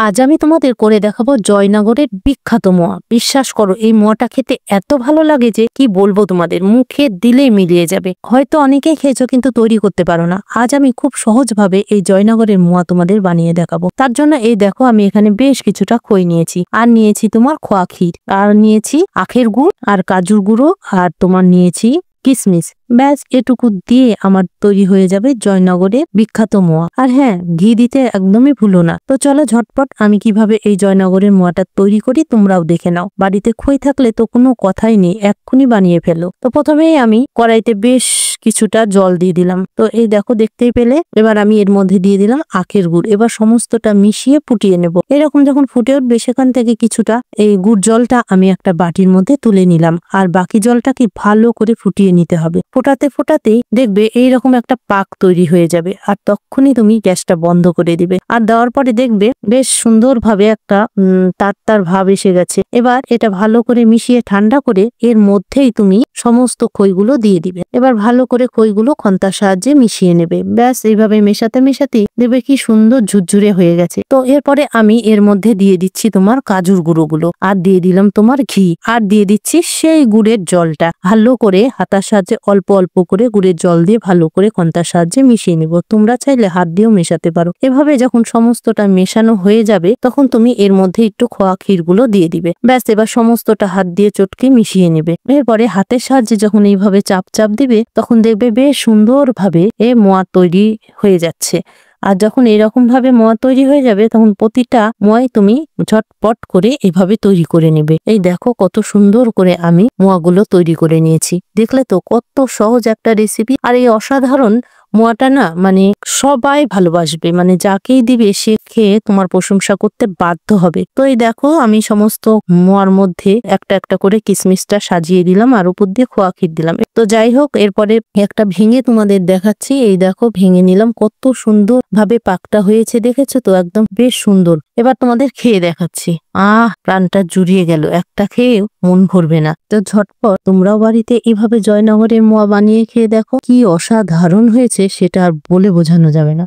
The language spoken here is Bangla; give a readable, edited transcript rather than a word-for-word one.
আজ আমি তোমাদের করে দেখাবো জয়নগরের বিখ্যাত মোয়া। বিশ্বাস করো এই মোয়াটা খেতে এত ভালো লাগে যে কি বলবো, তোমাদের মুখে দিলেই মিলিয়ে যাবে। হয়তো অনেকেই খেয়েছো কিন্তু তৈরি করতে পারো না। আজ আমি খুব সহজভাবে এই জয়নগরের মোয়া তোমাদের বানিয়ে দেখাবো। তার জন্য এই দেখো আমি এখানে বেশ কিছুটা খই নিয়েছি, আর নিয়েছি তোমার খোয়া ক্ষীর, আর নিয়েছি আখের গুড় আর কাজুর গুঁড়ো, আর তোমার নিয়েছি কিশমিশ। ব্যাস এটুকু দিয়ে আমার তৈরি হয়ে যাবে জয়নগরের বিখ্যাত মোয়া। আর হ্যাঁ, ঘি দিতে একদমই ভুলো না। তো চলো ঝটপট আমি কিভাবে এই জয়নগরের মোয়াটা তৈরি করি তোমরাও দেখে নাও। বাড়িতে খই থাকলে তো কোনো কথাই নেই, এক্ষুনি বানিয়ে ফেলো। তো প্রথমেই আমি কড়াইতে বেশ কিছুটা জল দিয়ে দিলাম। তো এই দেখো দেখতেই পেলে। এবার আমি এর মধ্যে দিয়ে দিলাম আখের গুড়। এবার সমস্তটা মিশিয়ে ফুটিয়ে নেব। এরকম যখন ফুটে উঠবে সেখান থেকে কিছুটা এই গুড় জলটা আমি একটা বাটির মধ্যে তুলে নিলাম, আর বাকি জলটাকে ভালো করে ফুটিয়ে নিতে হবে। ফোটাতে ফোটাতেই দেখবে এইরকম একটা পাক তৈরি হয়ে যাবে, আর তখনই তুমি গ্যাসটা বন্ধ করে দিবে। আর দেওয়ার পরে দেখবে বেশ সুন্দরভাবে একটা তার ভাব এসে গেছে। এবার এটা ভালো করে মিশিয়ে ঠান্ডা করে এর মধ্যেই তুমি সমস্ত খইগুলো দিয়ে দিবে। এবার ভালো করে খইগুলো খন্তার সাহায্যে মিশিয়ে নেবে। ব্যাস এইভাবে মেশাতে মেশাতেই দেখবে কি সুন্দর ঝুরঝুরে হয়ে গেছে। তো এরপরে আমি এর মধ্যে দিয়ে দিচ্ছি তোমার কাজুর গুঁড়োগুলো, আর দিয়ে দিলাম তোমার ঘি, আর দিয়ে দিচ্ছি সেই গুড়ের জলটা। ভালো করে হাতার সাহায্যে অল্প অল্প করে গুড়ের জল দিয়ে ভালো করে খন্তার সাহায্যে মিশিয়ে নিব। তোমরা চাইলে হাত দিয়েও মেশাতে পারো। এভাবে যখন সমস্তটা মেশানো হয়ে যাবে তখন তুমি এর মধ্যে একটু খোয়া ক্ষীরগুলো দিয়ে দিবে। ব্যাস এবার সমস্তটা হাত দিয়ে চটকে মিশিয়ে নেবে। এরপরে হাতের সাহায্যে যখন এইভাবে চাপ চাপ দিবে তখন দেখবে বেশ সুন্দরভাবে মোয়া তৈরি হয়ে যাচ্ছে। আর যখন এরকম ভাবে মোয়া তৈরি হয়ে যাবে তখন প্রতিটা মোয়াই তুমি ঝটপট করে এভাবে তৈরি করে নেবে। এই দেখো কত সুন্দর করে আমি মোয়াগুলো তৈরি করে নিয়েছি। দেখলে তো কত সহজ একটা রেসিপি। আর এই অসাধারণ মোয়াটা না মানে সবাই ভালোবাসবে, মানে যাকেই দিবে সে খেয়ে তোমার প্রশংসা করতে বাধ্য হবে। তো এই দেখো আমি সমস্ত মোয়ার মধ্যে একটা একটা করে কিশমিশটা সাজিয়ে দিলাম, আর উপর দিয়ে খোয়া ক্ষীর দিলাম। তো যাই হোক, এরপরে একটা ভেঙে তোমাদের দেখাচ্ছি। এই দেখো ভেঙে নিলাম, কত সুন্দর ভাবে পাকটা হয়েছে, দেখেছো তো একদম বেশ সুন্দর। এবার তোমাদের খেয়ে দেখাচ্ছি। প্রাণটা জুড়িয়ে গেল, একটা খেয়ে মন ভরবে না। তো ঝটপট তোমরাও বাড়িতে এভাবে জয়নগরের মোয়া বানিয়ে খেয়ে দেখো, কি অসাধারণ হয়েছে সেটা আর বলে বোঝানো যাবে না।